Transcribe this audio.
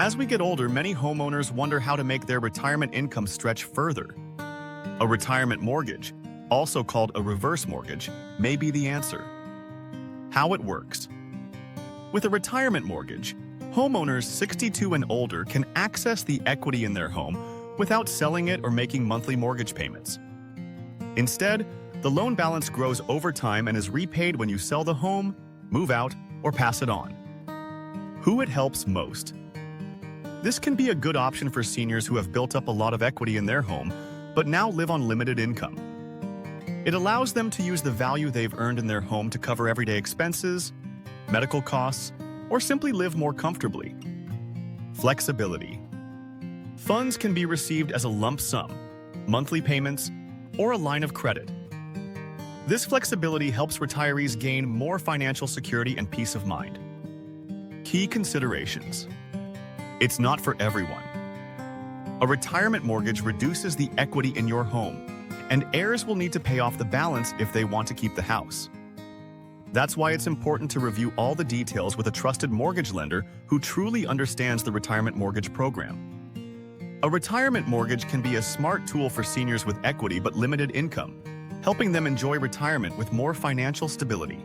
As we get older, many homeowners wonder how to make their retirement income stretch further. A retirement mortgage, also called a reverse mortgage, may be the answer. How it works. With a retirement mortgage, homeowners 62 and older can access the equity in their home without selling it or making monthly mortgage payments. Instead, the loan balance grows over time and is repaid when you sell the home, move out, or pass it on. Who it helps most. This can be a good option for seniors who have built up a lot of equity in their home, but now live on limited income. It allows them to use the value they've earned in their home to cover everyday expenses, medical costs, or simply live more comfortably. Flexibility. Funds can be received as a lump sum, monthly payments, or a line of credit. This flexibility helps retirees gain more financial security and peace of mind. Key considerations. It's not for everyone. A retirement mortgage reduces the equity in your home, and heirs will need to pay off the balance if they want to keep the house. That's why it's important to review all the details with a trusted mortgage lender who truly understands the retirement mortgage program. A retirement mortgage can be a smart tool for seniors with equity but limited income, helping them enjoy retirement with more financial stability.